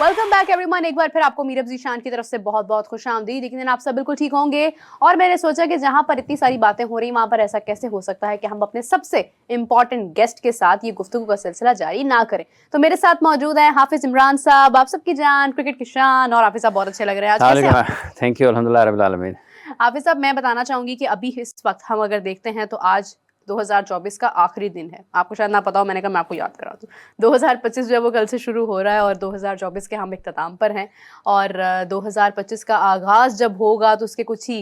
Welcome back everyone. एक बार फिर आपको मीरब ज़ीशान की तरफ से बहुत बहुत खुश आमदीद। यकीनन आप सब बिल्कुल ठीक होंगे और मैंने सोचा कि जहां पर इतनी सारी बातें हो रही वहां पर ऐसा कैसे हो सकता है कि हम अपने सबसे इंपॉर्टेंट गेस्ट के साथ ये गुफ्तगू का सिलसिला जारी ना करें। तो मेरे साथ मौजूद है हाफिज इमरान साहब, आप सबकी जान, क्रिकेट की शान। और हाफिज साहब बहुत अच्छे लग रहे हैं आज, कैसे आप? थैंक यू, अल्हम्दुलिल्लाह रब्बिल आलमीन। हाफिज साहब, मैं बताना चाहूंगी कि अभी इस वक्त हम अगर देखते हैं तो आज 2024 का आखिरी दिन है। आपको शायद ना पता हो, मैंने कहा मैं आपको याद करा दूं। 2025 जो है वो कल से शुरू हो रहा है और 2024 के हम इख्तिताम पर हैं। और 2025 का आगाज़ जब होगा तो उसके कुछ ही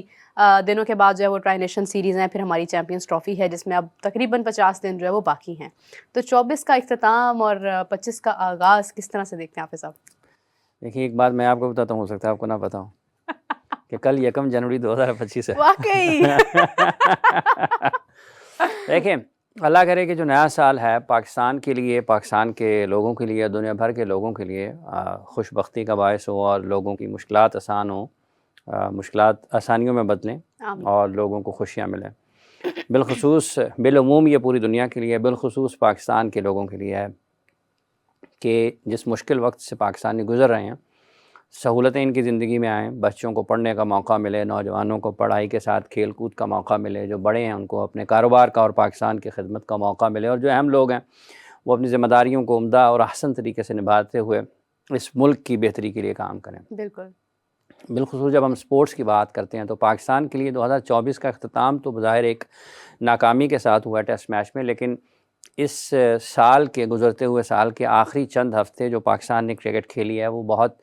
दिनों के बाद जो है वो ट्राई नेशन सीरीज़ है, फिर हमारी चैम्पियंस ट्रॉफ़ी है जिसमें अब तकरीबन 50 दिन जो है वो बाकी हैं। तो 24 का इख्तिताम और 25 का आगाज़ किस तरह से देखते हैं आप साहब? देखिए, एक बात मैं आपको बताता हूँ, हो सकता है आपको ना पता हो कि कल 1 जनवरी 2025 है। वाकई देखिए, अल्लाह करे कि जो नया साल है पाकिस्तान के लिए, पाकिस्तान के लोगों के लिए, दुनिया भर के लोगों के लिए खुशबख्ती का बायस हो और लोगों की मुश्किलात आसान हो, मुश्किलात आसानियों में बदलें और लोगों को खुशियाँ मिलें। बिलखुसूस बिलअमूम ये पूरी दुनिया के लिए, बिलखुसूस पाकिस्तान के लोगों के लिए है कि जिस मुश्किल वक्त से पाकिस्तानी गुज़र रहे हैं, सहूलतें इनकी ज़िंदगी में आएँ, बच्चों को पढ़ने का मौका मिले, नौजवानों को पढ़ाई के साथ खेल कूद का मौका मिले, जो बड़े हैं उनको अपने कारोबार का और पाकिस्तान की खिदमत का मौका मिले, और जो अहम लोग हैं वो अपनी ज़िम्मेदारियों को उम्दा और अहसन तरीके से निभाते हुए इस मुल्क की बेहतरी के लिए काम करें। बिल्कुल। बिलखुसूस जब हम स्पोर्ट्स की बात करते हैं तो पाकिस्तान के लिए 2024 का अख्तिताम तो बज़ाहिर एक नाकामी के साथ हुआ टेस्ट मैच में, लेकिन इस साल के गुज़रते हुए साल के आखिरी चंद हफ़्ते जो पाकिस्तान ने क्रिकेट खेली है वो बहुत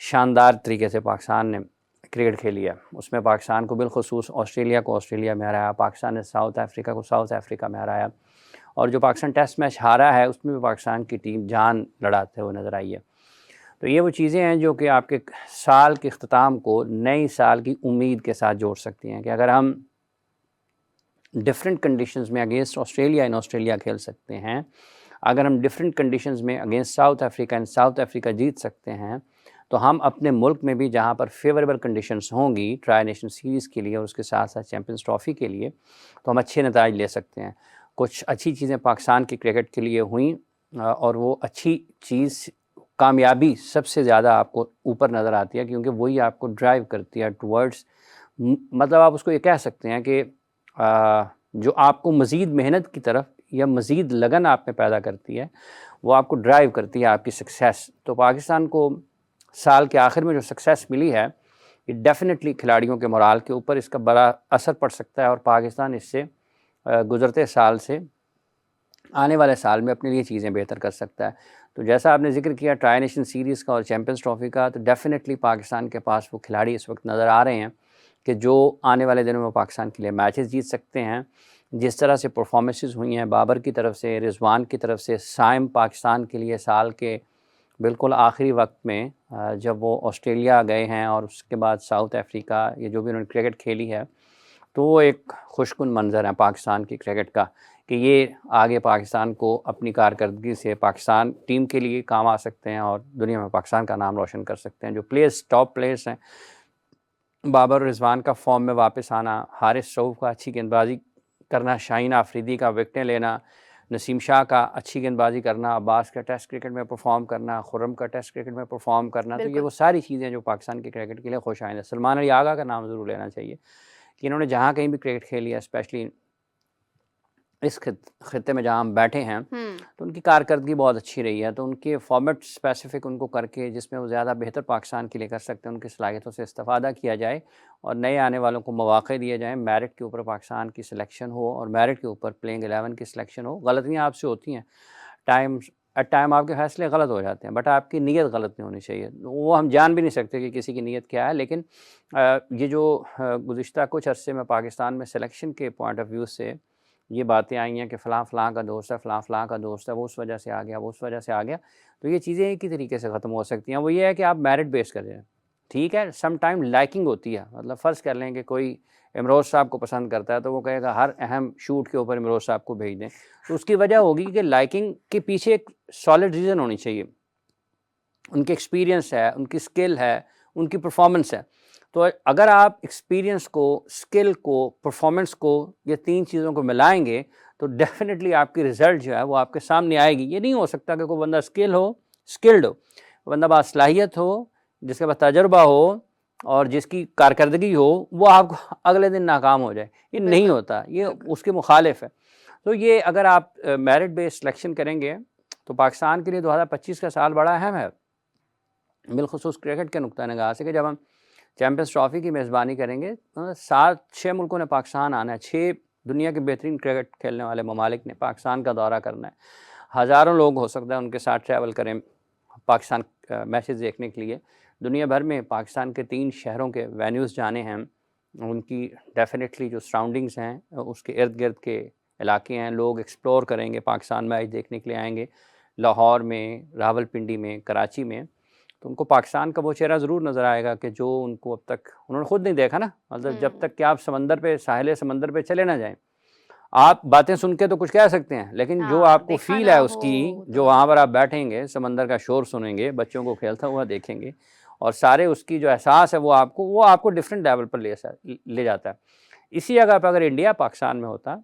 शानदार तरीके से पाकिस्तान ने क्रिकेट खेली है। उसमें पाकिस्तान को बिलखुसूस ऑस्ट्रेलिया को ऑस्ट्रेलिया में हराया, पाकिस्तान ने साउथ अफ्रीका को साउथ अफ्रीका में हराया, और जो पाकिस्तान टेस्ट मैच हारा है उसमें भी पाकिस्तान की टीम जान लड़ाते हुए नज़र आई है। तो ये वो चीज़ें हैं जो कि आपके साल के अख्तिताम को नई साल की उम्मीद के साथ जोड़ सकती हैं कि अगर हम डिफरेंट कंडीशंस में अगेंस्ट ऑस्ट्रेलिया इन ऑस्ट्रेलिया खेल सकते हैं, अगर हम डिफरेंट कंडीशंस में against South Africa in South Africa जीत सकते हैं, तो हम अपने मुल्क में भी जहां पर फेवरेबल कंडीशंस होंगी ट्राई नेशन सीरीज़ के लिए और उसके साथ साथ चैम्पियंस ट्रॉफ़ी के लिए, तो हम अच्छे नताइज ले सकते हैं। कुछ अच्छी चीज़ें पाकिस्तान की क्रिकेट के लिए हुई और वो अच्छी चीज़, कामयाबी सबसे ज़्यादा आपको ऊपर नज़र आती है क्योंकि वही आपको ड्राइव करती है टुवर्ड्स, मतलब आप उसको ये कह सकते हैं कि जो आपको मज़ीद मेहनत की तरफ या मज़ीद लगन आप में पैदा करती है, वो आपको ड्राइव करती है आपकी सक्सेस। तो पाकिस्तान को साल के आखिर में जो सक्सेस मिली है, ये डेफिनेटली खिलाड़ियों के मोराल के ऊपर इसका बड़ा असर पड़ सकता है और पाकिस्तान इससे गुज़रते साल से आने वाले साल में अपने लिए चीज़ें बेहतर कर सकता है। तो जैसा आपने ज़िक्र किया ट्राई नेशन सीरीज़ का और चैम्पियंस ट्रॉफ़ी का, तो डेफिनेटली पाकिस्तान के पास वो खिलाड़ी इस वक्त नज़र आ रहे हैं कि जो आने वाले दिनों में पाकिस्तान के लिए मैचेस जीत सकते हैं। जिस तरह से परफॉर्मेंसेस हुई हैं बाबर की तरफ से, रिजवान की तरफ से, साइम पाकिस्तान के लिए साल के बिल्कुल आखिरी वक्त में जब वो ऑस्ट्रेलिया गए हैं और उसके बाद साउथ अफ्रीका, ये जो भी उन्होंने क्रिकेट खेली है, तो वो एक खुशकुन मंज़र है पाकिस्तान की क्रिकेट का कि ये आगे पाकिस्तान को अपनी कारकर्दगी से पाकिस्तान टीम के लिए काम आ सकते हैं और दुनिया में पाकिस्तान का नाम रोशन कर सकते हैं। जो प्लेयर्स टॉप प्लेयर्स हैं, बाबर और रिजवान का फॉर्म में वापस आना, हारिस रऊफ़ का अच्छी गेंदबाजी करना, शाहीन आफरीदी का विकटें लेना, नसीम शाह का अच्छी गेंदबाजी करना, अब्बास का टेस्ट क्रिकेट में परफॉर्म करना, खुर्रम का टेस्ट क्रिकेट में परफॉर्म करना, तो ये वो सारी चीज़ें जो पाकिस्तान की क्रिकेट के लिए खुश आइंद है। सलमान अली आगा का नाम ज़रूर लेना चाहिए कि इन्होंने जहाँ कहीं भी क्रिकेट खेली है, स्पेशली इस खित्ते में जहाँ हम बैठे हैं, तो उनकी कारकर्दगी बहुत अच्छी रही है। तो उनके फॉर्मेट स्पेसिफिक उनको करके जिसमें वो ज़्यादा बेहतर पाकिस्तान के लिए कर सकते हैं, उनकी सलाहियतों से इस्तेफ़ादा किया जाए और नए आने वालों को मौक़े दिए जाएँ, मेरिट के ऊपर पाकिस्तान की सिलेक्शन हो और मेरिट के ऊपर प्लेइंग 11 की सिलेक्शन हो। गलतियाँ आपसे होती हैं, एट टाइम आपके फ़ैसले गलत हो जाते हैं, बट आपकी नीयत गलत नहीं होनी चाहिए। वो हम जान भी नहीं सकते कि किसी की नीयत क्या है, लेकिन ये जो गुज़िश्ता कुछ अरसे में पाकिस्तान में सिलेक्शन के पॉइंट ऑफ व्यू से ये बातें आई हैं कि फ़लाँ फ़लाँ का दोस्त है, फ़लाँ फ़लाँ का दोस्त है, वो उस वजह से आ गया, वो उस वजह से आ गया, तो ये चीज़ें एक ही तरीके से ख़त्म हो सकती हैं। वो ये है कि आप मेरिट बेस कर जाएँ, ठीक है। सम टाइम लाइकिंग होती है, मतलब फ़र्ज़ कर लें कि कोई इमरोज़ साहब को पसंद करता है तो वो कहेगा हर अहम शूट के ऊपर इमरोज़ साहब को भेज दें, तो उसकी वजह होगी कि लाइकिंग के पीछे एक सॉलिड रीज़न होनी चाहिए। उनके एक्सपीरियंस है, उनकी स्किल है, उनकी परफॉर्मेंस है। तो अगर आप एक्सपीरियंस को, स्किल को, परफॉर्मेंस को, ये तीन चीज़ों को मिलाएंगे तो डेफिनेटली आपकी रिज़ल्ट जो है वो आपके सामने आएगी। ये नहीं हो सकता कि कोई बंदा स्किल्ड हो बंदा बासलाहियत हो, जिसके पास तजुर्बा हो और जिसकी कारकर्दगी हो, वो आपको अगले दिन नाकाम हो जाए, ये नहीं होता, ये उसके मुखालिफ है। तो ये अगर आप मेरिट बेस्ड सिलेक्शन करेंगे तो पाकिस्तान के लिए 2025 का साल बड़ा अहम है, बिलखुसूस क्रिकेट के नुक्ता निगाह से, कि जब हम चैम्पियंस ट्रॉफ़ी की मेज़बानी करेंगे, 6 मुल्कों ने पाकिस्तान आना है, 6 दुनिया के बेहतरीन क्रिकेट खेलने वाले ममालिक ने पाकिस्तान का दौरा करना है। हज़ारों लोग हो सकता है उनके साथ ट्रैवल करें पाकिस्तान मैचेस देखने के लिए। दुनिया भर में पाकिस्तान के 3 शहरों के वेन्यूज़ जाने हैं, उनकी डेफिनेटली जो सराउंडिंग्स हैं उसके इर्द गिर्द के इलाके हैं, लोग एक्सप्लोर करेंगे, पाकिस्तान मैच देखने के लिए आएंगे। लाहौर में, रावलपिंडी में, कराची में, तो उनको पाकिस्तान का वो चेहरा ज़रूर नज़र आएगा कि जो उनको अब तक उन्होंने ख़ुद नहीं देखा ना। मतलब जब तक कि आप समंदर पे, साहिल समंदर पे चले ना जाएं, आप बातें सुन के तो कुछ कह सकते हैं, लेकिन जो आपको फील है उसकी, जो वहाँ पर आप बैठेंगे, समंदर का शोर सुनेंगे, बच्चों को खेलता हुआ देखेंगे, और सारे उसकी जो एहसास है वो आपको डिफरेंट लेवल पर ले जाता है। इसी जगह पर अगर इंडिया पाकिस्तान में होता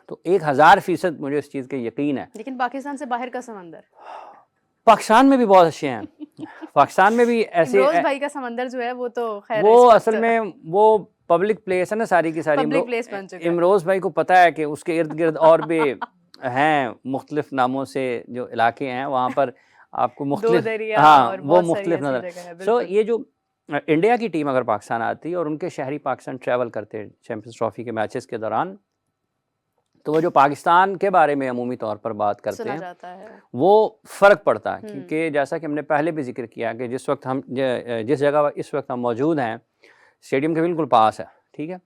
तो 1000% मुझे इस चीज़ का यकीन है। लेकिन पाकिस्तान से बाहर का समंदर, पाकिस्तान में भी बहुत अच्छे हैं। पाकिस्तान में भी ऐसे इमरोज भाई का समंदर जो है वो तो खैर वो असल में वो पब्लिक प्लेस है ना, सारी की सारी पब्लिक प्लेस बन चुका है। इमरोज भाई को पता है कि उसके इर्द गिर्द और भी हैं मुख्तलिफ नामों से जो इलाके हैं, वहाँ पर आपको मुख्तलिफ, हाँ वो मुख्तलिफ नजर। सो ये जो इंडिया की टीम अगर पाकिस्तान आती और उनके शहरी पाकिस्तान ट्रैवल करते चैम्पियंस ट्रॉफी के मैचेस के दौरान, तो वो जो पाकिस्तान के बारे में अमूमी तौर पर बात करते हैं वो फ़र्क पड़ता है। क्योंकि जैसा कि हमने पहले भी जिक्र किया कि जिस जगह इस वक्त हम मौजूद हैं, स्टेडियम के बिल्कुल पास है, ठीक है,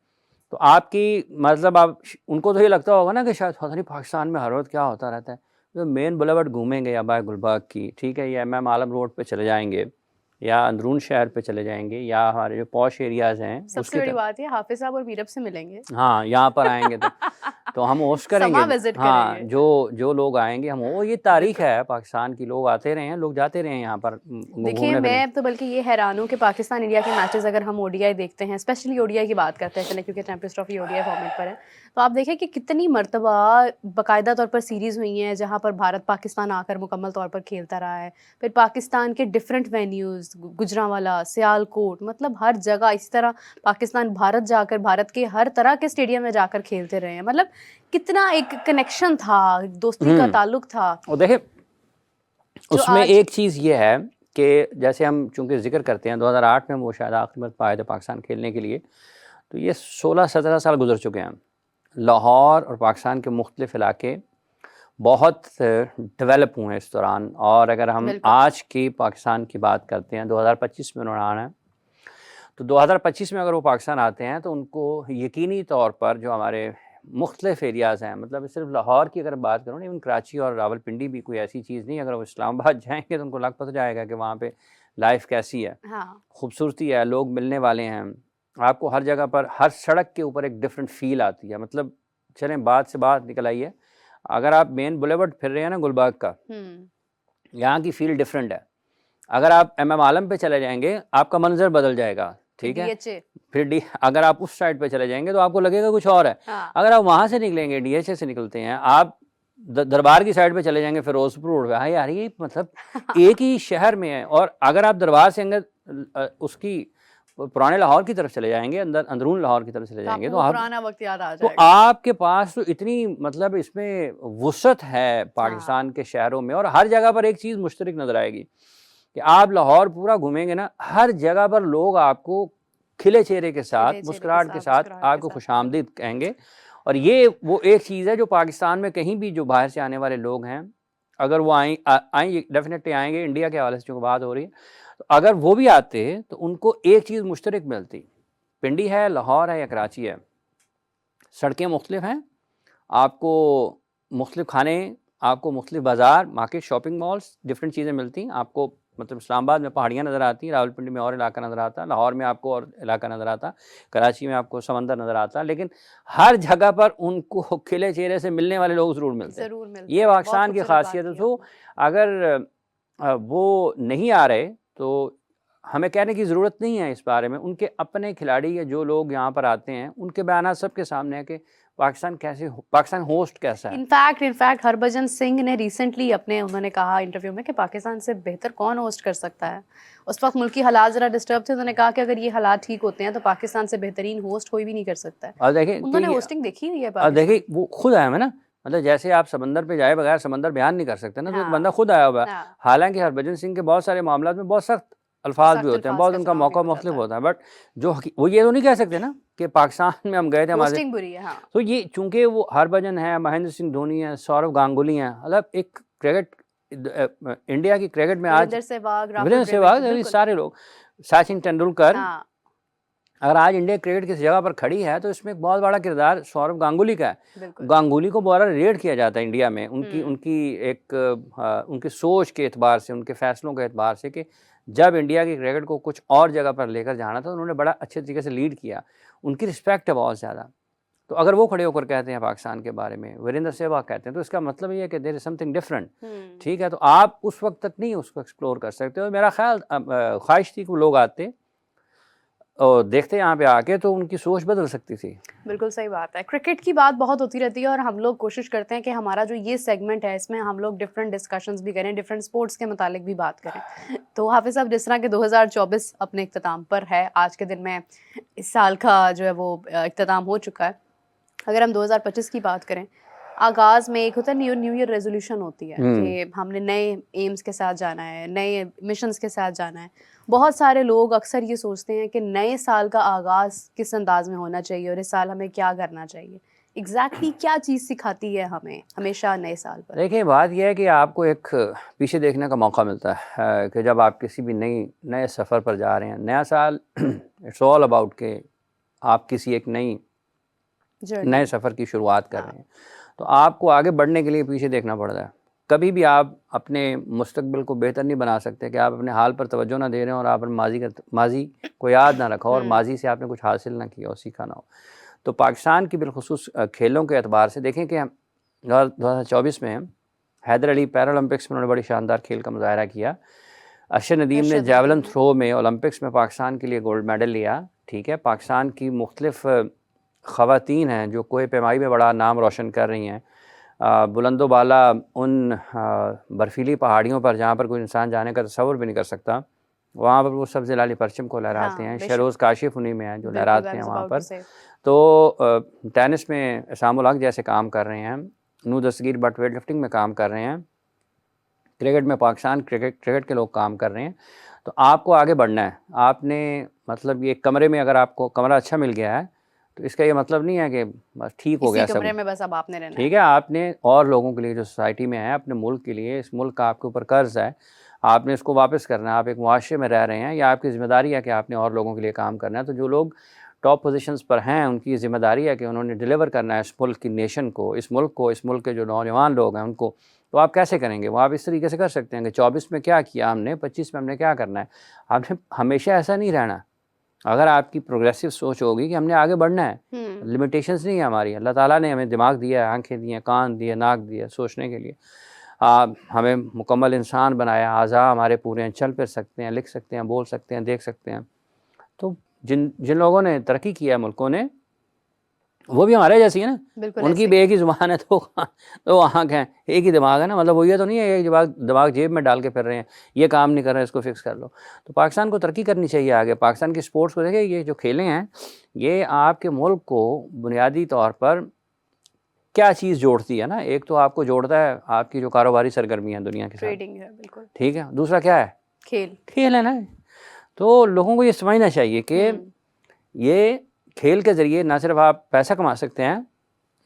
तो आपकी मतलब आप उनको तो ये लगता होगा ना कि शायद पता नहीं पाकिस्तान में हर वक्त क्या होता रहता है। जो मेन बुलेवार्ड घूमेंगे या बाय गुलबाग की, ठीक है, या MM आलम रोड पे चले जाएंगे, या अंदरून शहर पे चले जाएंगे, या हमारे जो पॉश एरियाज़ हैं, सबसे बड़ी बात है हाफिज साहब और मीरब से मिलेंगे। हाँ, यहाँ पर आएंगे तो हम होस्ट करेंगे। हाँ, जो लोग आएंगे हम, वो ये तारीख है पाकिस्तान की, लोग आते रहे हैं, लोग जाते रहे हैं यहाँ पर। देखिए मैं तो बल्कि ये हैरान हूँ कि पाकिस्तान इंडिया के मैचेस अगर हम ODI देखते हैं, स्पेशली ODI की बात करते हैं चले, क्योंकि चैम्पियंस ट्रॉफी ODI फॉर्मेट पर है, तो आप देखें कि कितनी मरतबा बाकायदा तौर पर सीरीज़ हुई हैं जहाँ पर भारत पाकिस्तान आकर मुकम्मल तौर पर खेलता रहा है। फिर पाकिस्तान के डिफरेंट वेन्यूज़, गुजरांवाला, सियालकोट, मतलब हर जगह इसी तरह पाकिस्तान भारत जाकर भारत के हर तरह के स्टेडियम में जाकर खेलते रहे हैं। मतलब कितना एक कनेक्शन था, दोस्ती का ताल्लुक था। और देखे उसमें एक चीज़ ये है कि जैसे हम चूँकि जिक्र करते हैं 2008 में वो शायद आखिरी मरतबा आए थे पाकिस्तान खेलने के लिए, तो ये 16-17 साल गुजर चुके हैं। लाहौर और पाकिस्तान के मुख्तलिफ इलाके बहुत डेवलप हुए हैं इस दौरान। और अगर हम आज की पाकिस्तान की बात करते हैं, 2025 में उन्होंने आना है, तो 2025 में अगर वो पाकिस्तान आते हैं तो उनको यकीनी तौर पर जो हमारे मुख्तलिफ एरियाज़ हैं, मतलब सिर्फ लाहौर की अगर बात करूँ, इवन कराची और रावलपिंडी भी कोई ऐसी चीज़ नहीं, अगर वो इस्लामाबाद जाएंगे तो उनको लग पता जाएगा कि वहाँ पे लाइफ कैसी है। हाँ। खूबसूरती है, लोग मिलने वाले हैं, आपको हर जगह पर, हर सड़क के ऊपर एक डिफरेंट फील आती है। मतलब चलें बात से बात निकल आई है, अगर आप मेन बुलेवार्ड फिर रहे हैं ना गुलबाग का, यहाँ की फील डिफरेंट है। अगर आप MM आलम पे चले जाएंगे आपका मंजर बदल जाएगा, ठीक है, फिर अगर आप उस साइड पे चले जाएंगे तो आपको लगेगा कुछ और है। हाँ। अगर आप वहाँ से निकलेंगे, DHA से निकलते हैं, आप दरबार की साइड पे चले जाएंगे, फिरोजपुर रोड पे, हाँ यार ये मतलब एक ही शहर में है। और अगर आप दरबार से अंदर उसकी पुराने लाहौर की तरफ चले जाएंगे, अंदरून लाहौर की तरफ चले जाएंगे, तो आप पुराना वक्त याद आ जाएगा। तो आपके पास तो इतनी मतलब इसमें वुसअत है पाकिस्तान के शहरों में, और हर जगह पर एक चीज़ मुश्तरक नज़र आएगी कि आप लाहौर पूरा घूमेंगे ना, हर जगह पर लोग आपको खिले चेहरे के साथ, मुस्कुराहट के साथ आपको खुशामदीद कहेंगे। और ये वो एक चीज़ है जो पाकिस्तान में कहीं भी जो बाहर से आने वाले लोग हैं, अगर वो आएंगे, डेफिनेटली आएंगे, इंडिया के हवाले से जो बात हो रही है, तो अगर वो भी आते तो उनको एक चीज़ मुश्तरक मिलती। पिंडी है, लाहौर है या कराची है, सड़कें मुख्तलिफ हैं, आपको मुख्तलिफ खाने, आपको मुख्तलिफ बाज़ार, मार्केट, शॉपिंग मॉल्स, डिफरेंट चीज़ें मिलती। आपको मतलब इस्लामाबाद में पहाड़ियाँ नज़र आती, रावलपिंडी में और इलाका नज़र आता, लाहौर में आपको और इलाका नज़र आता, कराची में आपको समंदर नज़र आता, लेकिन हर जगह पर उनको खिले चेहरे से मिलने वाले लोग ज़रूर मिलते हैं। ये पाकिस्तान की खासियत है। तो अगर वो नहीं आ रहे तो हमें कहने की ज़रूरत नहीं है इस बारे में, उनके अपने खिलाड़ी या जो लोग यहाँ पर आते हैं उनके बयान सबके सामने है कि पाकिस्तान होस्ट कैसा है। इनफैक्ट हरभजन सिंह ने रिसेंटली उन्होंने कहा इंटरव्यू में कि पाकिस्तान से बेहतर कौन होस्ट कर सकता है। उस वक्त मुल्की हालात ज़रा डिस्टर्ब थे, उन्होंने कहा कि अगर ये हालात ठीक होते हैं तो पाकिस्तान से बेहतरीन होस्ट कोई भी नहीं कर सकता है। और देखिए उन्होंने होस्टिंग देखी हुई है और पाकिस्तान। देखिए वो खुद आया है ना, मतलब जैसे आप समंदर पे जाए बगैर समंदर बयान नहीं कर सकते ना, तो एक हाँ, बंदा खुद आया हुआ है। हाँ। हालांकि हरभजन सिंह के बहुत सारे मामलों में बहुत सख्त अल्फाज भी सख्त होते हैं, अल्फाज बहुत का उनका इस्तेमाल भी मौका हो मुख्तलिफ जाता है। होता है, बट वो ये तो नहीं कह सकते ना कि पाकिस्तान में हम गए थे हमारे। होस्टिंग बुरी है, हाँ। तो ये चूंकि वो हरभजन है, महेंद्र सिंह धोनी है, सौरव गांगुली हैं, मतलब एक क्रिकेट इंडिया की क्रिकेट में आज वीरेंद्र सहवाग, राहुल वीरेंद्र सहवाग, द्रविड़, ये बिल्कुल। सारे लोग, सचिन तेंदुलकर, हाँ, अगर आज इंडिया क्रिकेट किस जगह पर खड़ी है तो इसमें एक बहुत बड़ा किरदार सौरव गांगुली का है। बिल्कुल। गांगुली को बड़ा रेट किया जाता है इंडिया में, उनकी उनकी एक उनकी सोच के एतबार से, उनके फैसलों के एतबार से, कि जब इंडिया की क्रिकेट को कुछ और जगह पर लेकर जाना था उन्होंने बड़ा अच्छे तरीके से लीड किया, उनकी रिस्पेक्ट है बहुत ज़्यादा। तो अगर वो खड़े होकर कहते हैं पाकिस्तान के बारे में, वीरेंद्र सहवाग कहते हैं, तो इसका मतलब ये है कि देयर इज समथिंग डिफरेंट। ठीक है, तो आप उस वक्त तक नहीं उसको एक्सप्लोर कर सकते हो। मेरा ख्याल ख्वाहिश थी कि लोग आते और देखते यहाँ पे आके तो उनकी सोच बदल सकती थी। बिल्कुल सही बात है। क्रिकेट की बात बहुत होती रहती है और हम लोग कोशिश करते हैं कि हमारा जो ये सेगमेंट है इसमें हम लोग डिफरेंट डिस्कशंस भी करें, डिफरेंट स्पोर्ट्स के मुतालिक भी बात करें। तो हाफिज़ साहब, जिस तरह के 2024 अपने इख्तिताम पर है, आज के दिन में इस साल का जो है वो इख्तिताम हो चुका है। अगर हम 2025 की बात करें, आगाज़ में एक होता है न्यू ईयर रेजोल्यूशन होती है कि हमने नए एम्स के साथ जाना है, नए मिशंस के साथ जाना है। बहुत सारे लोग अक्सर ये सोचते हैं कि नए साल का आगाज़ किस अंदाज में होना चाहिए और इस साल हमें क्या करना चाहिए। एग्जैक्टली क्या चीज़ सिखाती है हमें हमेशा नए साल पर? देखिए, बात यह है कि आपको एक पीछे देखने का मौका मिलता है कि जब आप किसी भी नए सफ़र पर जा रहे हैं। नया साल इट्स ऑल अबाउट कि आप किसी एक नए सफ़र की शुरुआत कर रहे हैं, तो आपको आगे बढ़ने के लिए पीछे देखना पड़ता है। कभी भी आप अपने मुस्तकबिल को बेहतर नहीं बना सकते कि आप अपने हाल पर तवज्जो ना दे रहे हो और आप माजी को याद ना रखो और माजी से आपने कुछ हासिल ना किया और सीखा ना हो। तो पाकिस्तान की बिलखुसूस खेलों के एतबार से देखें कि 2024 में हैदर अली पैरालंपिक्स में उन्होंने बड़ी शानदार खेल का मुजाहरा किया। अरशद नदीम ने जैवलिन थ्रो में ओलंपिक्स में पाकिस्तान के लिए गोल्ड मेडल लिया। ठीक है, पाकिस्तान की मुख्तलिफ ख़वातीन हैं जो कोहे पैमाई में बड़ा नाम रोशन कर रही हैं। बुलंदो बाला उन बर्फीली पहाड़ियों पर जहाँ पर कोई इंसान जाने का तसव्वुर भी नहीं कर सकता, वहाँ पर वो सब्ज़ लाली परचम को लहराते हैं। शहरोज़ काशिफ उन्हीं में हैं जो लहराते हैं वहाँ पर। तो टेनिस में इसामुल हक जैसे काम कर रहे हैं, नू दस्तगीर भट्ट वेट लिफ्टिंग में काम कर रहे हैं, क्रिकेट में पाकिस्तान क्रिकेट के लोग काम कर रहे हैं। तो आपको आगे बढ़ना है। आपने मतलब ये कमरे में अगर आपको कमरा अच्छा मिल गया है तो इसका ये मतलब नहीं है कि बस ठीक हो गया सब, कमरे में बस अब आपने रहना ठीक है। आपने और लोगों के लिए जो सोसाइटी में है, अपने मुल्क के लिए, इस मुल्क का आपके ऊपर कर्ज है, आपने इसको वापस करना है। आप एक मुआशरे में रह रहे हैं, या आपकी ज़िम्मेदारी है कि आपने और लोगों के लिए काम करना है। तो जो लोग टॉप पोजीशंस पर हैं उनकी ज़िम्मेदारी है कि उन्होंने डिलीवर करना है इस मुल्क की नेशन को, इस मुल्क के जो नौजवान लोग हैं उनको। तो आप कैसे करेंगे वो? आप इस तरीके से कर सकते हैं कि 24 में क्या किया हमने, 25 में हमने क्या करना है। आपने हमेशा ऐसा नहीं रहना। अगर आपकी प्रोग्रेसिव सोच होगी कि हमने आगे बढ़ना है, लिमिटेशंस नहीं है हमारी। अल्लाह ताला ने हमें दिमाग दिया है, आंखें दी हैं, कान दिए, नाक दिया सोचने के लिए, हमें मुकम्मल इंसान बनाया, आज़ा हमारे पूरे हैं, चल फिर सकते हैं, लिख सकते हैं, बोल सकते हैं, देख सकते हैं। तो जिन लोगों ने तरक्की किया मुल्कों ने, वो भी हमारे जैसी है ना, उनकी भी एक ही ज़ुबान है, तो आँख हैं, एक ही दिमाग है ना। मतलब वो ये तो नहीं है एक दिमाग जेब में डाल के फिर रहे हैं, ये काम नहीं कर रहे हैं इसको फिक्स कर लो। तो पाकिस्तान को तरक्की करनी चाहिए आगे। पाकिस्तान की स्पोर्ट्स को देखिए, ये जो खेलें हैं ये आपके मुल्क को बुनियादी तौर पर क्या चीज़ जोड़ती है ना। एक तो आपको जोड़ता है आपकी जो कारोबारी सरगर्मी है दुनिया के साथ, ट्रेडिंग है, बिल्कुल ठीक है। दूसरा क्या है? खेल है ना। तो लोगों को ये समझना चाहिए कि ये खेल के ज़रिए ना सिर्फ आप पैसा कमा सकते हैं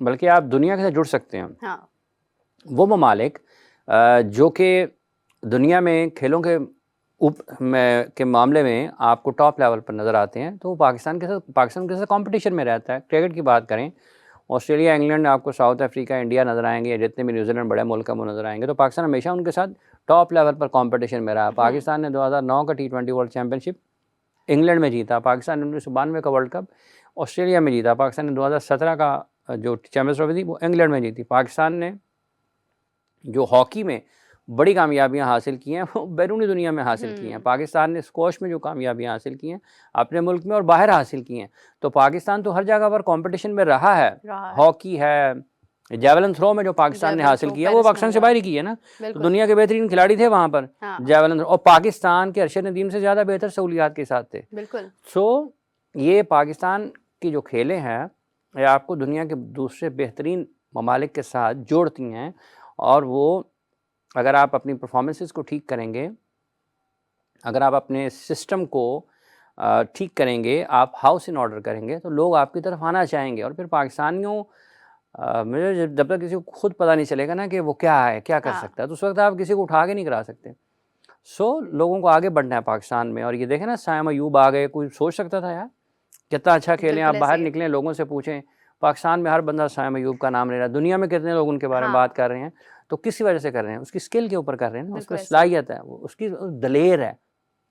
बल्कि आप दुनिया के साथ जुड़ सकते हैं। हाँ। वो ममालिक जो कि दुनिया में खेलों के मामले में आपको टॉप लेवल पर नज़र आते हैं, तो वो पाकिस्तान के साथ कंपटीशन में रहता है। क्रिकेट की बात करें, ऑस्ट्रेलिया, इंग्लैंड, आपको साउथ अफ्रीका, इंडिया नज़र आएंगे, जितने भी न्यूजीलैंड बड़े मुल्क हैं वो नज़र आएंगे। तो पाकिस्तान हमेशा उनके साथ टॉप लेवल पर कंपटीशन में रहा। पाकिस्तान ने 2009 का T20 वर्ल्ड चैम्पियनशिप इंग्लैंड में जीता, पाकिस्तान ने 1992 का वर्ल्ड कप ऑस्ट्रेलिया में जीता, पाकिस्तान ने 2017 का जो चैम्पियंस ट्रॉफी थी वो इंग्लैंड में जीती। पाकिस्तान ने जो हॉकी में बड़ी कामयाबियां हासिल की हैं वो बैरूनी दुनिया में हासिल की हैं। पाकिस्तान ने स्क्वॉश में जो कामयाबियां हासिल की हैं अपने मुल्क में और बाहर हासिल की हैं। तो पाकिस्तान तो हर जगह पर कंपटीशन में रहा है। हॉकी है, जेवलिन थ्रो में जो पाकिस्तान ने हासिल किया वो पाकिस्तान से बाहर ही की है ना। तो दुनिया के बेहतरीन खिलाड़ी थे वहाँ पर जेवलिन थ्रो, और पाकिस्तान के अरशद नदीम से ज़्यादा बेहतर सहूलियात के साथ थे। बिल्कुल। सो ये पाकिस्तान की जो खेलें हैं ये आपको दुनिया के दूसरे बेहतरीन ममालिक के साथ जोड़ती हैं, और वो अगर आप अपनी परफॉर्मेंसेस को ठीक करेंगे, अगर आप अपने सिस्टम को ठीक करेंगे, आप हाउस इन ऑर्डर करेंगे, तो लोग आपकी तरफ आना चाहेंगे। और फिर पाकिस्तानियों मुझे जब तक किसी को खुद पता नहीं चलेगा ना कि वो क्या है, क्या कर सकता है, तो उस वक्त आप किसी को उठा के नहीं करा सकते। सो लोगों को आगे बढ़ना है पाकिस्तान में। और ये देखें ना, सायम अयूब आ गए, कोई सोच सकता था यार कितना अच्छा खेलें। आप बाहर निकलें, लोगों से पूछें, पाकिस्तान में हर बंदा सायम अयूब का नाम ले रहा है। दुनिया में कितने लोग उनके बारे में बात कर रहे हैं, तो किस वजह से कर रहे हैं? उसकी स्किल के ऊपर कर रहे हैं ना, उसमें सलाहियत है, वो उसकी दलेर है,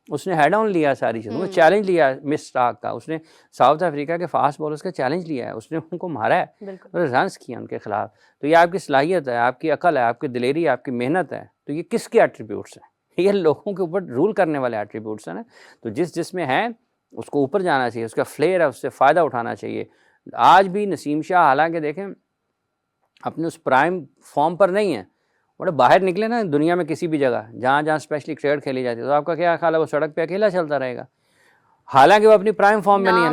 उसने हेड ऑन लिया सारी चीज़ों को, चैलेंज लिया मिस स्टार्क का, उसने साउथ अफ्रीका के फास्ट बॉलर्स का चैलेंज लिया है, उसने उनको मारा है, रन्स किए उनके खिलाफ। तो ये आपकी सलाहियत है, आपकी अकल है, आपकी दिलेरी है, आपकी मेहनत है। तो ये किसके एट्रीब्यूट्स हैं? ये लोगों के ऊपर रूल करने वाले एट्रीब्यूट्स हैं ना। तो जिसमें है उसको ऊपर जाना चाहिए, उसका फ्लेयर है, उससे फ़ायदा उठाना चाहिए। आज भी नसीम शाह हालांकि देखें अपने उस प्राइम फॉर्म पर नहीं है, बड़े बाहर निकले ना दुनिया में किसी भी जगह जहाँ जहाँ स्पेशली क्रिकेट खेली जाती है, तो आपका क्या ख्याल है वो सड़क पे अकेला चलता रहेगा? हालांकि वो अपनी प्राइम फॉर्म में नहीं है,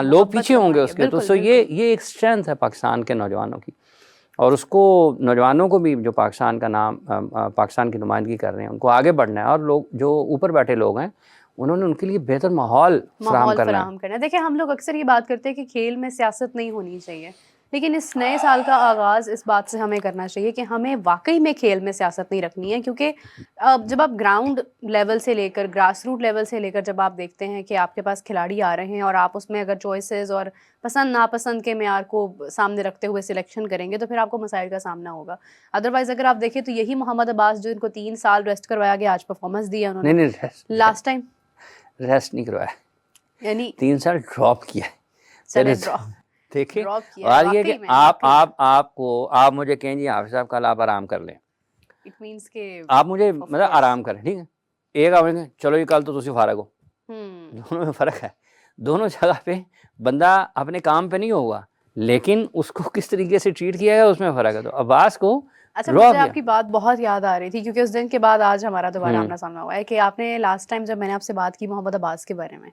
लोग पीछे होंगे उसके। तो सो ये एक स्ट्रेंथ है पाकिस्तान के नौजवानों की, और उसको नौजवानों को भी जो पाकिस्तान का नाम पाकिस्तान की नुमाइंदगी कर रहे हैं उनको आगे बढ़ना है, और लोग जो ऊपर बैठे लोग हैं उन्होंने उनके लिए बेहतर माहौल फराहम करना है। देखिए हम लोग अक्सर ये बात करते हैं कि खेल में सियासत नहीं होनी चाहिए, लेकिन इस नए साल का आगाज़ इस बात से हमें करना चाहिए कि हमें वाकई में खेल में सियासत नहीं रखनी है। क्योंकि जब आप ग्राउंड लेवल से लेकर ग्रास रूट लेवल से लेकर जब आप देखते हैं कि आपके पास खिलाड़ी आ रहे हैं और आप उसमें अगर चॉइसेस और पसंद नापसंद के मेयार को सामने रखते हुए सिलेक्शन करेंगे तो फिर आपको मसाइल का सामना होगा। अदरवाइज अगर आप देखें तो यही मोहम्मद अब्बास जो इनको 3 साल रेस्ट करवाया गया, आज परफॉर्मेंस दिया उन्होंने। नहीं, लास्ट टाइम रेस्ट नहीं करवाया, यानी 3 साल ड्रॉप किया। देखिए, और ये कि आप मुझे कहें जी हाफिज साहब कल आप आराम कर लें, इट मींस के आप मुझे मतलब आराम करें, ठीक है। एक आप चलो ये कल तो तुसी फारग हो, दोनों में फ़र्क है। दोनों जगह पे बंदा अपने काम पे नहीं होगा, लेकिन उसको किस तरीके से ट्रीट किया गया उसमें फ़र्क है। तो अब्बास को अच्छा, मुझे आपकी बात बहुत याद आ रही थी क्योंकि उस दिन के बाद आज हमारा दोबारा आमना सामना हुआ है कि आपने लास्ट टाइम जब मैंने आपसे बात की मोहम्मद अब्बास के बारे में,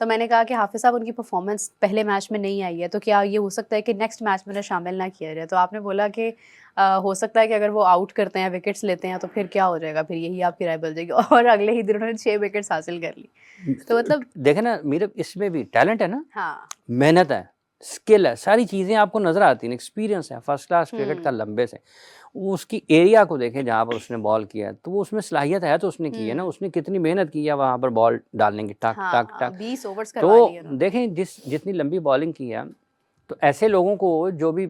तो मैंने कहा कि हाफिज साहब उनकी परफॉर्मेंस पहले मैच में नहीं आई है, तो क्या ये हो सकता है कि नेक्स्ट मैच में शामिल ना किया जाए? तो आपने बोला कि हो सकता है कि अगर वो आउट करते हैं, विकेट्स लेते हैं, तो फिर क्या हो जाएगा, फिर यही आपकी राय बन जाएगी। और अगले ही दिन उन्होंने 6 विकेट्स हासिल कर ली। तो मतलब देखे ना, मेरे इसमें भी टैलेंट है ना, हाँ, मेहनत है, स्किल है, सारी चीज़ें आपको नज़र आती हैं, एक्सपीरियंस है, फर्स्ट क्लास क्रिकेट का लंबे से। उसकी एरिया को देखें जहाँ पर उसने बॉल किया है, तो वो उसमें सलाहियत है, तो उसने की है ना, उसने कितनी मेहनत की है वहाँ पर बॉल डालने की, टक टक टक 20 ओवर्स करवा लिए तो देखें जितनी लंबी बॉलिंग की है, तो ऐसे लोगों को जो भी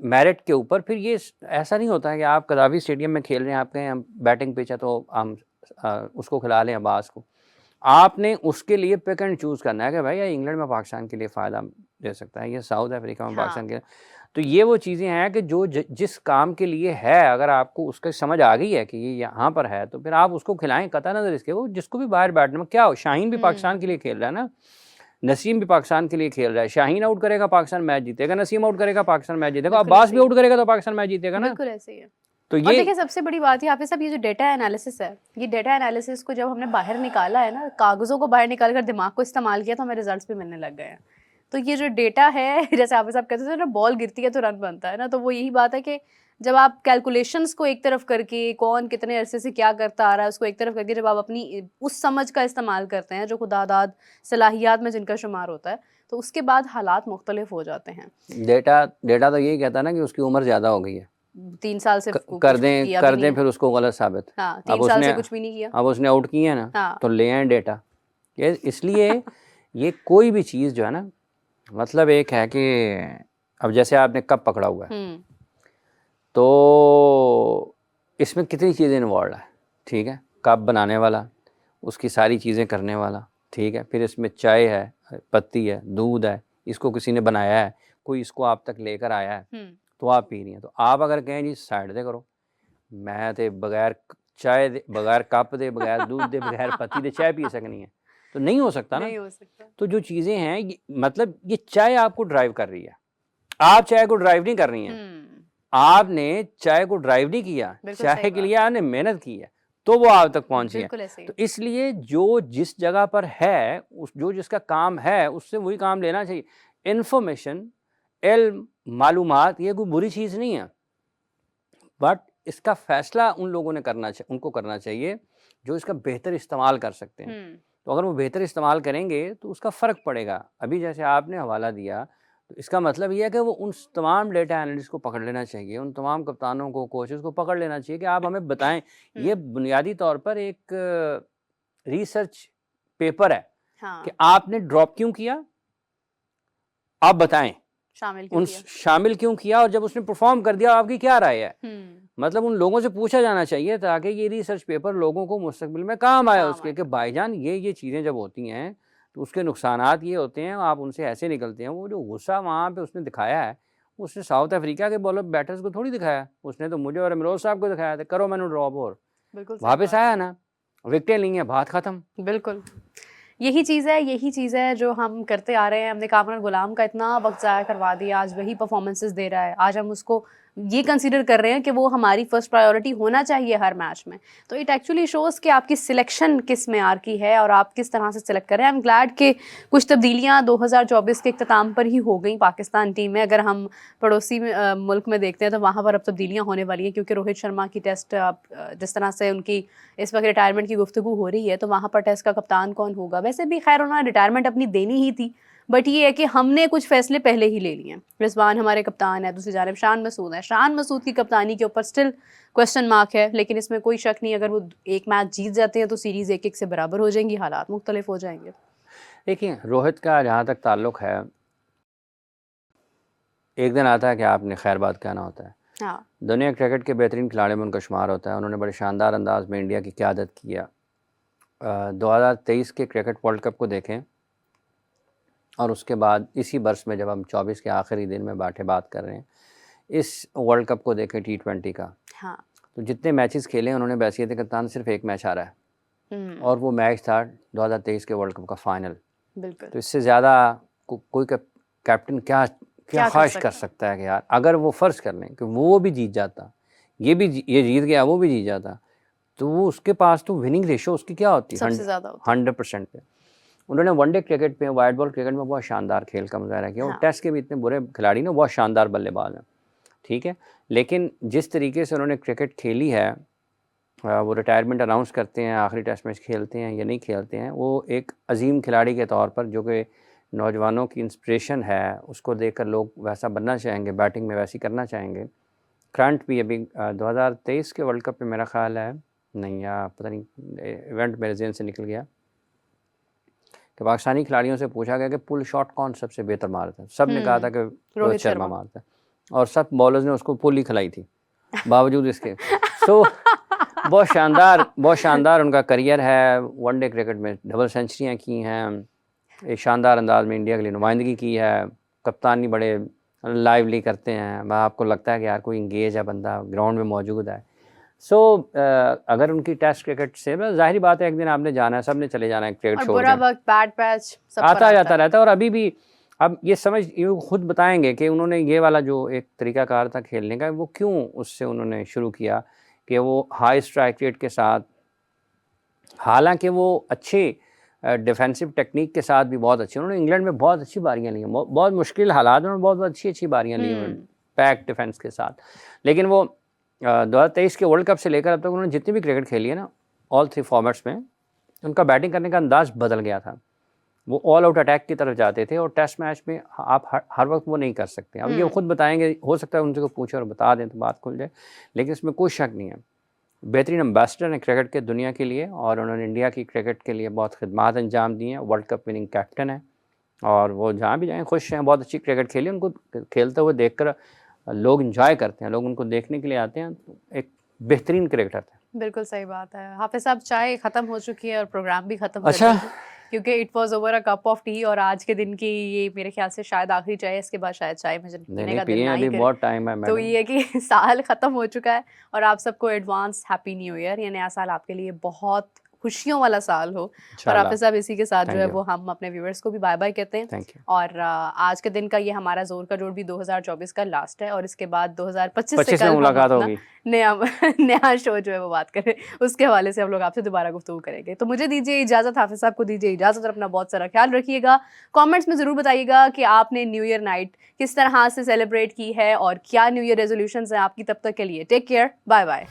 मेरिट के ऊपर, फिर ये ऐसा नहीं होता है कि आप कदावी स्टेडियम में खेल रहे हैं, आप कहें हम बैटिंग पिच है तो हम उसको खिला लें अब्बास को। आपने उसके लिए पिक एंड चूज़ करना है कि भाई ये इंग्लैंड में पाकिस्तान के लिए फ़ायदा दे सकता है, ये साउथ अफ्रीका में पाकिस्तान के लिए। तो ये वो चीज़ें हैं कि जो जिस काम के लिए है, अगर आपको उसका समझ आ गई है कि ये यहाँ पर है, तो फिर आप उसको खिलाएं, कतई नज़र इसके वो जिसको भी बाहर बैठने में क्या हो। शाहीन भी पाकिस्तान के लिए खेल रहा है ना, नसीम भी पाकिस्तान के लिए खेल रहा है। शाहीन आउट करेगा पाकिस्तान मैच जीतेगा, नसीम आउट करेगा पाकिस्तान मैच जीतेगा, अब्बास भी आउट करेगा तो पाकिस्तान मैच जीतेगा ना। बिल्कुल ऐसे ही है। तो और देखिए सबसे बड़ी बात है हाफिज साहब, ये जो डेटा एनालिसिस है, ये डेटा एनालिसिस को जब हमने बाहर निकाला है ना, कागज़ों को बाहर निकाल कर दिमाग को इस्तेमाल किया, तो हमें रिजल्ट्स भी मिलने लग गए हैं। तो ये जो डेटा है, जैसे हाफिज साहब कहते थे ना, बॉल गिरती है तो रन बनता है ना, तो वो यही बात है कि जब आप कैलकुलेशंस को एक तरफ करके, कौन कितने अरसे से क्या करता आ रहा है उसको एक तरफ करके, जब आप अपनी उस समझ का इस्तेमाल करते हैं जो खुदादाद सलाहियात में जिनका शुमार होता है, तो उसके बाद हालात मुख्तलिफ हो जाते हैं। डेटा तो यही कहता है ना कि उसकी उम्र ज़्यादा हो गई है, 3 साल से कर दें फिर उसको गलत साबित। हाँ, 3 साल से कुछ भी नहीं किया, अब उसने आउट किया ना, तो ले आए डेटा। इसलिए ये कोई भी चीज़ जो है ना, मतलब एक है कि अब जैसे आपने कप पकड़ा हुआ है, तो इसमें कितनी चीज़ें इन्वॉल्व है, ठीक है। कप बनाने वाला, उसकी सारी चीज़ें करने वाला, ठीक है। फिर इसमें चाय है, पत्ती है, दूध है, इसको किसी ने बनाया है, कोई इसको आप तक लेकर आया है, तो आप पी रही हैं। तो आप अगर कहें जी साइड से करो, मैं तो बगैर चाय दे, बगैर कप दे, बगैर दूध दे, बगैर पत्ती दे चाय पी सकनी है, तो नहीं हो सकता ना। नहीं हो सकता। तो जो चीज़ें हैं मतलब ये चाय आपको ड्राइव कर रही है, आप चाय को ड्राइव नहीं कर रही हैं। आपने चाय को ड्राइव नहीं किया, चाय के लिए आपने मेहनत की है, तो वो आप तक पहुंची है। तो इसलिए जो जिस जगह पर है, उस जो जिसका काम है उससे वही काम लेना चाहिए। इन्फॉर्मेशन, इल्म, मालूमात ये कोई बुरी चीज़ नहीं है, बट इसका फैसला उन लोगों ने उनको करना चाहिए जो इसका बेहतर इस्तेमाल कर सकते हैं। तो अगर वो बेहतर इस्तेमाल करेंगे तो उसका फ़र्क पड़ेगा। अभी जैसे आपने हवाला दिया, तो इसका मतलब ये है कि वो उन तमाम डेटा एनालिस्ट को पकड़ लेना चाहिए, उन तमाम कप्तानों को, कोचेस को पकड़ लेना चाहिए कि आप हमें बताएं, ये बुनियादी तौर पर एक रिसर्च पेपर है कि आपने ड्रॉप क्यों किया, आप बताएं, शामिल क्यों किया, और जब उसने परफॉर्म कर दिया आपकी क्या राय है। मतलब उन लोगों से पूछा जाना चाहिए ताकि ये रिसर्च पेपर लोगों को मुस्तकबिल में काम आए उसके, कि भाईजान ये चीज़ें जब होती हैं तो उसके नुकसानात ये होते हैं, आप उनसे ऐसे निकलते हैं। वो जो गुस्सा वहाँ पे उसने दिखाया है, उसने साउथ अफ्रीका के बॉलर बैटर्स को थोड़ी दिखाया, उसने तो मुझे और इमरोज साहब को दिखाया था, करो मैंने ड्रॉप और वापस आया ना, विकेटें ली हैं, बात खत्म। बिल्कुल यही चीज़ है जो हम करते आ रहे हैं। हमने कामरान गुलाम का इतना वक्त ज़ाया करवा दिया, आज वही परफॉर्मेंसेस दे रहा है, आज हम उसको ये कंसीडर कर रहे हैं कि वो हमारी फर्स्ट प्रायोरिटी होना चाहिए हर मैच में। तो इट एक्चुअली शोज़ कि आपकी सिलेक्शन किस मेयार की है और आप किस तरह से सिलेक्ट कर रहे हैं। आई एम ग्लैड कि कुछ तब्दीलियाँ 2024 के इख्तिताम पर ही हो गई पाकिस्तान टीम में। अगर हम पड़ोसी मुल्क में देखते हैं तो वहाँ पर अब तब्दीलियाँ होने वाली हैं, क्योंकि रोहित शर्मा की टेस्ट जिस तरह से उनकी इस वक्त रिटायरमेंट की गुफ्तगू हो रही है, तो वहाँ पर टेस्ट का कप्तान कौन होगा। वैसे भी खैर उन्होंने रिटायरमेंट अपनी देनी ही थी, बट ये है कि हमने कुछ फैसले पहले ही ले लिए हैं। रिजवान हमारे कप्तान है, दूसरी जानब शान मसूद है। शान मसूद की कप्तानी के ऊपर स्टिल क्वेश्चन मार्क है, लेकिन इसमें कोई शक नहीं, अगर वो एक मैच जीत जाते हैं तो सीरीज़ 1-1 से बराबर हो जाएंगी, हालात मुख्तलिफ हो जाएंगे। देखिए रोहित का जहाँ तक ताल्लुक़ है, एक दिन आता है कि आपने खैर बात कहना होता है। हाँ, दुनिया क्रिकेट के बेहतरीन खिलाड़ियों में उनका शुमार होता है। उन्होंने बड़े शानदार अंदाज में इंडिया की क़यादत किया। 2023 के क्रिकेट वर्ल्ड कप को देखें, और उसके बाद इसी बरस में जब हम 24 के आखिरी दिन में बैठे बात कर रहे हैं, इस वर्ल्ड कप को देखें T20 का। हाँ, तो जितने मैचेस खेले उन्होंने बैसियत कप्तान सिर्फ एक मैच हारा है, और वो मैच था 2023 के वर्ल्ड कप का फाइनल। बिल्कुल। तो इससे ज़्यादा कोई कैप्टन क्या ख्वाहिश कर सकता है कि यार अगर वो फ़र्ज़ कर लें कि वो भी जीत जाता, ये जीत गया, वो भी जीत जाता, तो वो उसके पास तो विनिंग रेशो उसकी क्या होती है, 100% पे। उन्होंने वनडे क्रिकेट पे, वाइट बॉल क्रिकेट में बहुत शानदार खेल का मुजाहरा किया। और टेस्ट के भी इतने बुरे खिलाड़ी ना, बहुत शानदार बल्लेबाज हैं, ठीक है। लेकिन जिस तरीके से उन्होंने क्रिकेट खेली है, वो रिटायरमेंट अनाउंस करते हैं, आखिरी टेस्ट मैच खेलते हैं या नहीं खेलते हैं, वो एक अजीम खिलाड़ी के तौर पर जो कि नौजवानों की इंस्पिरेशन है, उसको देखकर लोग वैसा बनना चाहेंगे, बैटिंग में वैसी करना चाहेंगे। करंट भी अभी 2023 के वर्ल्ड कप में मेरा ख्याल है नहीं, या पता नहीं इवेंट मेरे ज़हन से निकल गया, कि पाकिस्तानी खिलाड़ियों से पूछा गया कि पुल शॉट कौन सबसे बेहतर मारता है। सब ने कहा था कि रोहित शर्मा मारता है, और सब बॉलर्स ने उसको पुल ही खिलाई थी बावजूद इसके। सो बहुत शानदार उनका करियर है। वनडे क्रिकेट में डबल सेंचुरियाँ की हैं, एक शानदार अंदाज में इंडिया के लिए नुमाइंदगी की है, कप्तानी बड़े लाइवली करते हैं। आपको लगता है कि यार कोई इंगेज है बंदा, ग्राउंड में मौजूद है। सो अगर उनकी टेस्ट क्रिकेट से, जाहिर बात है एक दिन आपने जाना है, सब ने चले जाना है क्रिकेट छोड़ बुरा वक्त, बैड पैच सब आता जाता रहता है। और अभी भी अब ये खुद बताएंगे कि उन्होंने ये वाला जो एक तरीकाकार था खेलने का, वो क्यों उससे उन्होंने शुरू किया, कि वो हाई स्ट्राइक रेट के साथ, हालांकि वो अच्छे डिफेंसिव टेक्निक के साथ भी बहुत अच्छे, उन्होंने इंग्लैंड में बहुत अच्छी बारियां ली हैं, बहुत मुश्किल हालात में बहुत अच्छी बारियां ली हैं पैक डिफेंस के साथ। लेकिन वो 2023 के वर्ल्ड कप से लेकर अब तक उन्होंने जितनी भी क्रिकेट खेली है ना, ऑल 3 फॉर्मेट्स में, उनका बैटिंग करने का अंदाज़ बदल गया था। वो ऑल आउट अटैक की तरफ जाते थे, और टेस्ट मैच में आप हर वक्त वो नहीं कर सकते। अब ये खुद बताएंगे, हो सकता है उनसे को पूछे और बता दें तो बात खुल जाए, लेकिन इसमें कोई शक नहीं है बेहतरीन एम्बेसडर हैं क्रिकेट के दुनिया के लिए, और उन्होंने इंडिया की क्रिकेट के लिए बहुत खिदमात अंजाम दी हैं। वर्ल्ड कप विनिंग कैप्टन है, और वो जहाँ भी जाएँ खुश हैं। बहुत अच्छी क्रिकेट खेली, उनको खेलते हुए देखकर लोग इंजॉय करते हैं, लोग उनको देखने के लिए आते हैं। तो एक बेहतरीन क्रिकेटर थे। बिल्कुल सही बात है। हाफिज साहब, चाय ख़त्म हो चुकी है और प्रोग्राम भी ख़त्म। अच्छा, क्योंकि it was over a cup of T, और आज के दिन की ये मेरे ख्याल से शायद आखिरी चाय है, इसके बाद शायद चाय मुझे नहीं पीने नहीं का दिल पिए, ना ही अभी करे। बहुत टाइम है तो मैडम। ये है कि साल ख़त्म हो चुका है और आप सबको एडवांस हैप्पी न्यू ईयर। ये नया साल आपके लिए बहुत खुशियों वाला साल हो। और इंशाल्लाह। हाफिज़ साहब इसी के साथ जो Thank है you. वो हम अपने व्यूअर्स को भी बाय बाय कहते हैं। Thank you. और आज के दिन का ये हमारा जोर का जोड़ भी 2024 का लास्ट है, और इसके बाद 2025 से 25 में कल हम मुलाकात अपना होगी। नया नया शो जो है वो बात करें, उसके हवाले से हम लोग आपसे दोबारा गुफ्तगू करेंगे। तो मुझे दीजिए इजाज़त, हाफिज़ साहब को दीजिए इजाज़त, और अपना बहुत सारा ख्याल रखिएगा। कमेंट्स में ज़रूर बताइएगा कि आपने न्यू ईयर नाइट किस तरह से सेलिब्रेट की है और क्या न्यू ईयर रेजोल्यूशंस हैं आपकी तब तक के लिए। Take care, bye bye.